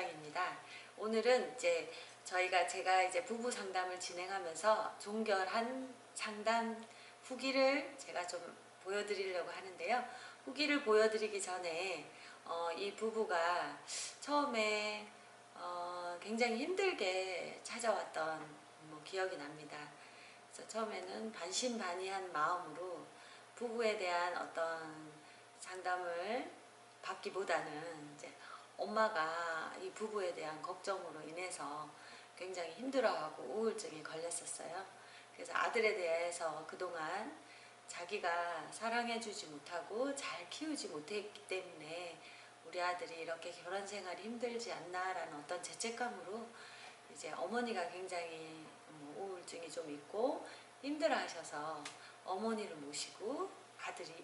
원장입니다. 오늘은 제가 이제 부부 상담을 진행하면서 종결한 상담 후기를 제가 좀 보여드리려고 하는데요. 후기를 보여드리기 전에 이 부부가 처음에 굉장히 힘들게 찾아왔던 기억이 납니다. 그래서 처음에는 반신반의한 마음으로 부부에 대한 어떤 상담을 받기보다는 이제 엄마가 이 부부에 대한 걱정으로 인해서 굉장히 힘들어하고 우울증에 걸렸었어요. 그래서 아들에 대해서 그동안 자기가 사랑해주지 못하고 잘 키우지 못했기 때문에 우리 아들이 이렇게 결혼 생활이 힘들지 않나라는 어떤 죄책감으로 이제 어머니가 굉장히 우울증이 좀 있고 힘들어 하셔서 어머니를 모시고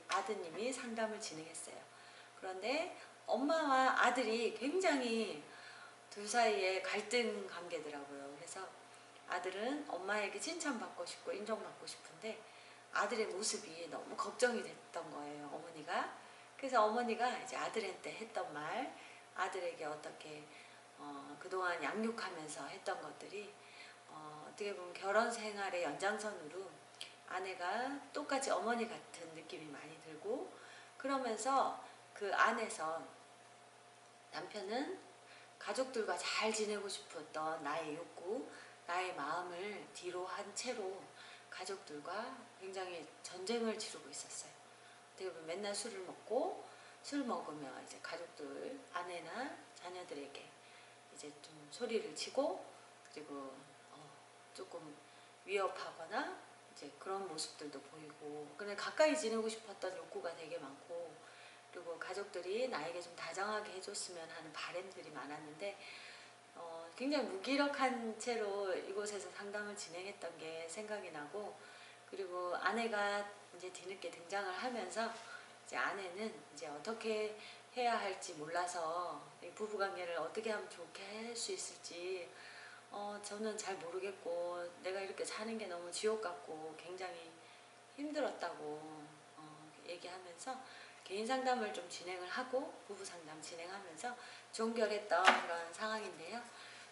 아드님이 상담을 진행했어요. 그런데 엄마와 아들이 굉장히 둘 사이에 갈등 관계더라고요. 그래서 아들은 엄마에게 칭찬받고 싶고 인정받고 싶은데 아들의 모습이 너무 걱정이 됐던 거예요, 어머니가. 그래서 어머니가 이제 아들한테 했던 말, 아들에게 어떻게 그동안 양육하면서 했던 것들이 어떻게 보면 결혼 생활의 연장선으로 아내가 똑같이 어머니 같은 느낌이 많이 들고, 그러면서 그 안에서 남편은 가족들과 잘 지내고 싶었던 나의 욕구, 나의 마음을 뒤로 한 채로 가족들과 굉장히 전쟁을 치르고 있었어요. 어떻게 보면 맨날 술을 먹고, 술 먹으면 이제 가족들, 아내나 자녀들에게 이제 좀 소리를 치고, 그리고 조금 위협하거나 이제 그런 모습들도 보이고, 그냥 가까이 지내고 싶었던 욕구가 되게 많고, 그리고 가족들이 나에게 좀 다정하게 해줬으면 하는 바람들이 많았는데 굉장히 무기력한 채로 이곳에서 상담을 진행했던 게 생각이 나고, 그리고 아내가 이제 뒤늦게 등장을 하면서 이제 아내는 이제 어떻게 해야 할지 몰라서 이 부부관계를 어떻게 하면 좋게 할 수 있을지 저는 잘 모르겠고, 내가 이렇게 사는 게 너무 지옥 같고 굉장히 힘들었다고 얘기하면서 개인 상담을 좀 진행을 하고 부부 상담 진행하면서 종결했던 그런 상황인데요.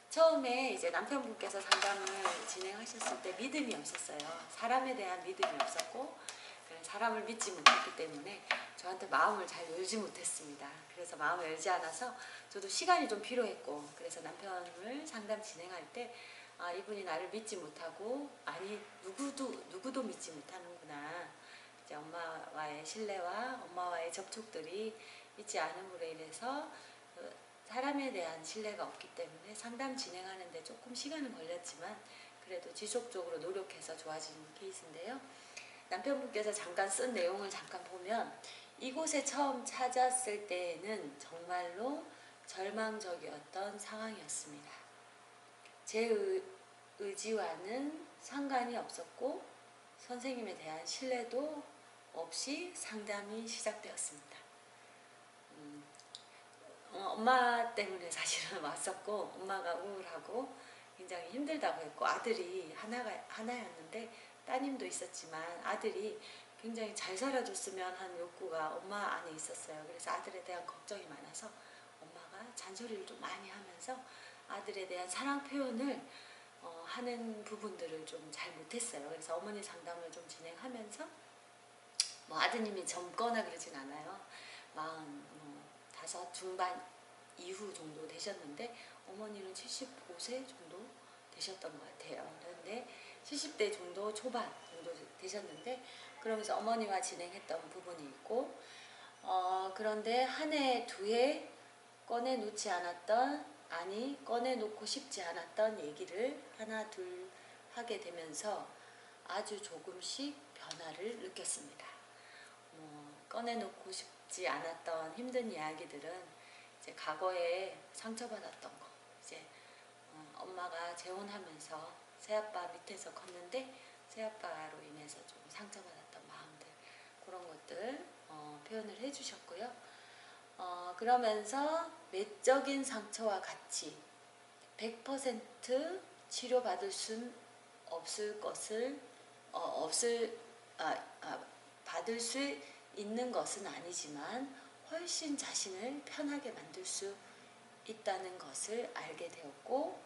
처음에 이제 남편분께서 상담을 진행하셨을 때 믿음이 없었어요. 사람에 대한 믿음이 없었고, 사람을 믿지 못했기 때문에 저한테 마음을 잘 열지 못했습니다. 그래서 마음을 열지 않아서 저도 시간이 좀 필요했고, 그래서 남편을 상담 진행할 때 이분이 나를 믿지 못하고, 아니 누구도 믿지 못하는구나, 이제 엄마와의 신뢰와 엄마와의 접촉들이 있지 않음으로 인해서 사람에 대한 신뢰가 없기 때문에 상담 진행하는데 조금 시간은 걸렸지만 그래도 지속적으로 노력해서 좋아진 케이스인데요. 남편분께서 잠깐 쓴 내용을 잠깐 보면, 이곳에 처음 찾았을 때에는 정말로 절망적이었던 상황이었습니다. 제 의지와는 상관이 없었고 선생님에 대한 신뢰도 없이 상담이 시작되었습니다. 엄마 때문에 사실은 왔었고, 엄마가 우울하고 굉장히 힘들다고 했고, 아들이 하나였는데 따님도 있었지만 아들이 굉장히 잘 살아줬으면 하는 욕구가 엄마 안에 있었어요. 그래서 아들에 대한 걱정이 많아서 엄마가 잔소리를 좀 많이 하면서 아들에 대한 사랑 표현을 하는 부분들을 좀 잘 못했어요. 그래서 어머니 상담을 좀 진행하면서 아드님이 젊거나 그러진 않아요. 45 중반 이후 정도 되셨는데 어머니는 75세 정도 되셨던 것 같아요. 그런데 70대 정도 초반 정도 되셨는데, 그러면서 어머니와 진행했던 부분이 있고, 그런데 한 해, 두 해 꺼내놓지 않았던, 꺼내놓고 싶지 않았던 얘기를 하나 둘 하게 되면서 아주 조금씩 변화를 느꼈습니다. 꺼내놓고 싶지 않았던 힘든 이야기들은 이제 과거에 상처받았던 거, 이제 엄마가 재혼하면서 새아빠 밑에서 컸는데 새아빠로 인해서 좀 상처받았던 마음들, 그런 것들 표현을 해주셨고요. 그러면서 외적인 상처와 같이 100% 치료받을 순 없을 것을 받을 수 있는 것은 아니지만 훨씬 자신을 편하게 만들 수 있다는 것을 알게 되었고,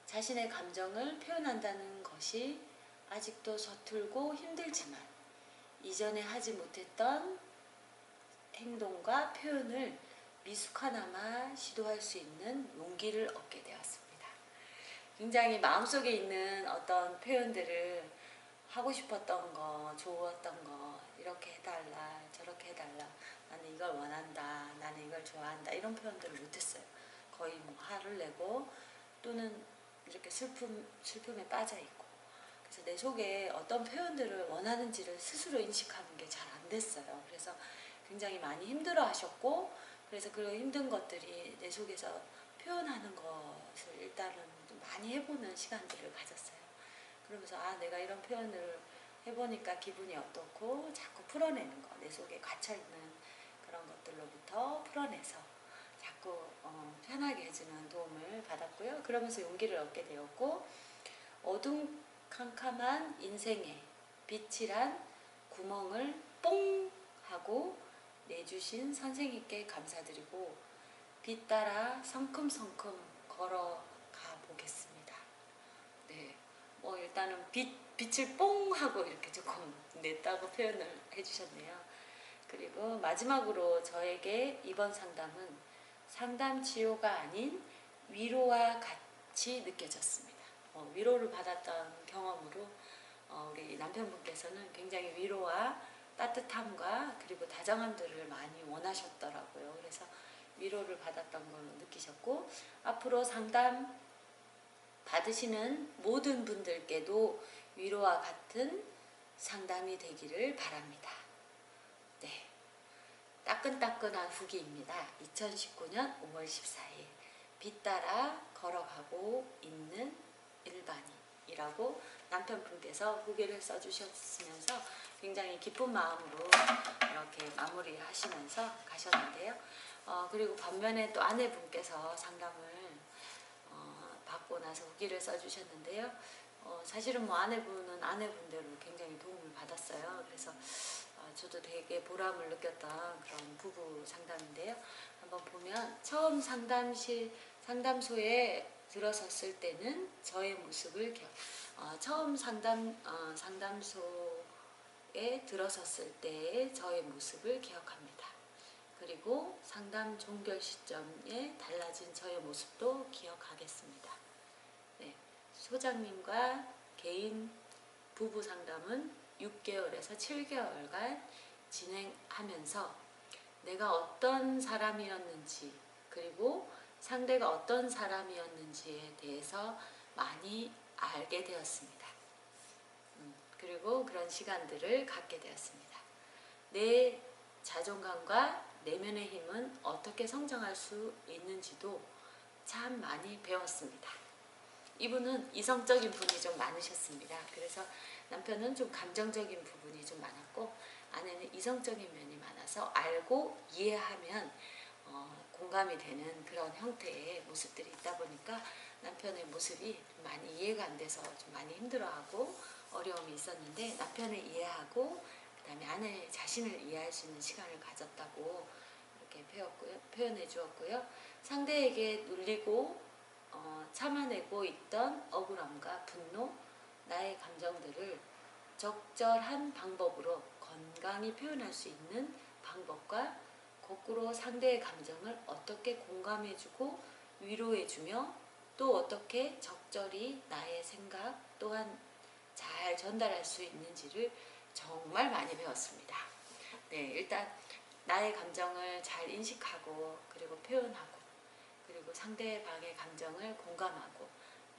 자신의 감정을 표현한다는 것이 아직도 서툴고 힘들지만 이전에 하지 못했던 행동과 표현을 미숙하나마 시도할 수 있는 용기를 얻게 되었습니다. 굉장히 마음속에 있는 어떤 표현들을 하고 싶었던 거, 좋았던 거, 이렇게 해달라, 저렇게 해달라, 나는 이걸 원한다, 나는 이걸 좋아한다, 이런 표현들을 못했어요. 거의 뭐 화를 내고 또는 이렇게 슬픔에 빠져있고, 그래서 내 속에 어떤 표현들을 원하는지를 스스로 인식하는 게 잘 안 됐어요. 그래서 굉장히 많이 힘들어 하셨고, 그래서 그런 힘든 것들이 내 속에서 표현하는 것을 일단은 좀 많이 해보는 시간들을 가졌어요. 그러면서 내가 이런 표현을 해보니까 기분이 어떻고, 자꾸 풀어내는 거, 내 속에 갇혀있는 그런 것들로부터 풀어내서 자꾸 편하게 해주는 도움을 받았고요. 그러면서 용기를 얻게 되었고, 어둠캄캄한 인생에 빛이란 구멍을 뽕 하고 내주신 선생님께 감사드리고 빛 따라 성큼성큼 걸어가 보겠습니다. 네, 뭐 일단은 빛을 뽕 하고 이렇게 조금 냈다고 표현을 해주셨네요. 그리고 마지막으로 저에게 이번 상담은 상담 치료가 아닌 위로와 같이 느껴졌습니다. 위로를 받았던 경험으로 우리 남편분께서는 굉장히 위로와 따뜻함과 그리고 다정함들을 많이 원하셨더라고요. 그래서 위로를 받았던 걸로 느끼셨고, 앞으로 상담 받으시는 모든 분들께도 위로와 같은 상담이 되기를 바랍니다. 네, 따끈따끈한 후기입니다. 2019년 5월 14일 빛 따라 걸어가고 있는 일반인이라고 남편분께서 후기를 써주셨으면서 굉장히 기쁜 마음으로 이렇게 마무리하시면서 가셨는데요. 그리고 반면에 또 아내분께서 상담을 받고 나서 후기를 써주셨는데요. 사실은 뭐 아내분은 아내분대로 굉장히 도움을 받았어요. 그래서 저도 되게 보람을 느꼈던 그런 부부 상담인데요. 한번 보면 처음 상담소에 들어섰을 때는 저의 모습을 처음 상담소에 들어섰을 때의 저의 모습을 기억합니다. 그리고 상담 종결 시점에 달라진 저의 모습도 기억하겠습니다. 네, 소장님과 개인 부부 상담은 6개월에서 7개월간 진행하면서 내가 어떤 사람이었는지, 그리고 상대가 어떤 사람이었는지에 대해서 많이 알게 되었습니다. 그리고 그런 시간들을 갖게 되었습니다. 내 자존감과 내면의 힘은 어떻게 성장할 수 있는지도 참 많이 배웠습니다. 이분은 이성적인 분이 좀 많으셨습니다. 그래서 남편은 좀 감정적인 부분이 좀 많았고, 아내는 이성적인 면이 많아서 알고 이해하면 공감이 되는 그런 형태의 모습들이 있다 보니까 남편의 모습이 많이 이해가 안 돼서 좀 많이 힘들어하고 어려움이 있었는데, 남편을 이해하고 그 다음에 아내 자신을 이해할 수 있는 시간을 가졌다고 이렇게 표현해 주었고요. 상대에게 눌리고 참아내고 있던 억울함과 분노, 나의 감정들을 적절한 방법으로 건강히 표현할 수 있는 방법과 거꾸로 상대의 감정을 어떻게 공감해주고 위로해주며 또 어떻게 적절히 나의 생각 또한 잘 전달할 수 있는지를 정말 많이 배웠습니다. 네, 일단 나의 감정을 잘 인식하고 그리고 표현하고 그리고 상대방의 감정을 공감하고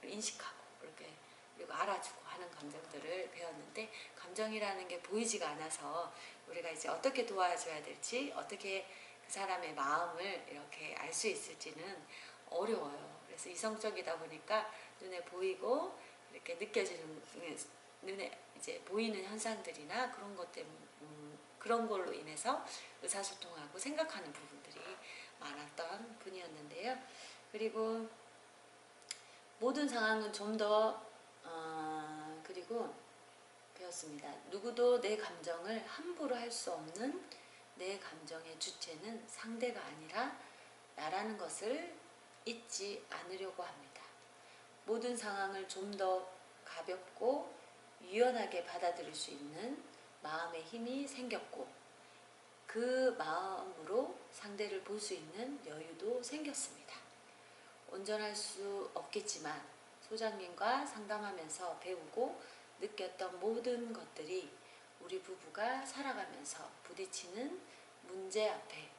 인식하고 이렇게 그리고 알아주고 하는 감정들을 배웠는데, 감정이라는 게 보이지가 않아서 우리가 이제 어떻게 도와줘야 될지, 어떻게 그 사람의 마음을 이렇게 알 수 있을지는 어려워요. 그래서 이성적이다 보니까 눈에 보이고 이렇게 느껴지는, 눈에 이제 보이는 현상들이나 그런 것 때문에 그런 걸로 인해서 의사소통하고 생각하는 부분들이 많았던 분이었는데요. 그리고 모든 상황은 좀 더 그리고 배웠습니다. 누구도 내 감정을 함부로 할 수 없는 내 감정의 주체는 상대가 아니라 나라는 것을 잊지 않으려고 합니다. 모든 상황을 좀 더 가볍고 유연하게 받아들일 수 있는 마음의 힘이 생겼고, 그 마음으로 상대를 볼 수 있는 여유도 생겼습니다. 온전할 수 없겠지만 소장님과 상담하면서 배우고 느꼈던 모든 것들이 우리 부부가 살아가면서 부딪히는 문제 앞에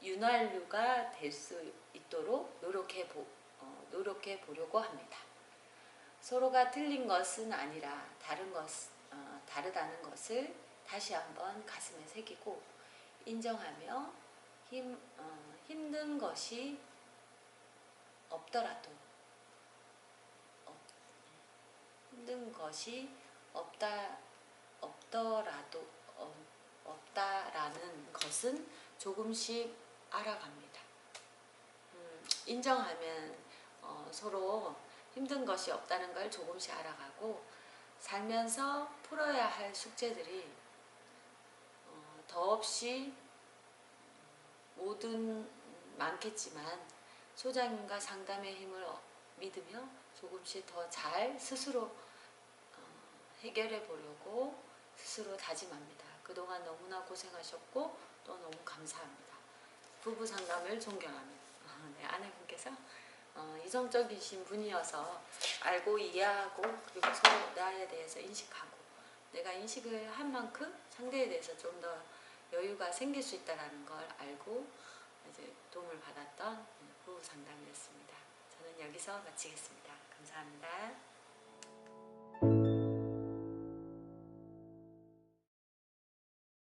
윤활유가 될 수 있도록 노력해 보려고 합니다. 서로가 틀린 것은 아니라 다르다는 것을 다시 한번 가슴에 새기고 인정하며 힘든 것이 없더라도 힘든 것이 없다라는 것은 조금씩 알아갑니다. 인정하면 서로 힘든 것이 없다는 걸 조금씩 알아가고, 살면서 풀어야 할 숙제들이 더없이 많겠지만 소장님과 상담의 힘을 믿으며 조금씩 더 잘 스스로 해결해 보려고 스스로 다짐합니다. 그동안 너무나 고생하셨고 또 너무 감사합니다. 부부 상담을 존경합니다. 네, 아내분께서 이성적이신 분이어서 알고 이해하고, 그리고 서로 나에 대해서 인식하고, 내가 인식을 한 만큼 상대에 대해서 좀 더 여유가 생길 수 있다는 걸 알고 이제 도움을 받았던 부부 상담이었습니다. 저는 여기서 마치겠습니다. 감사합니다.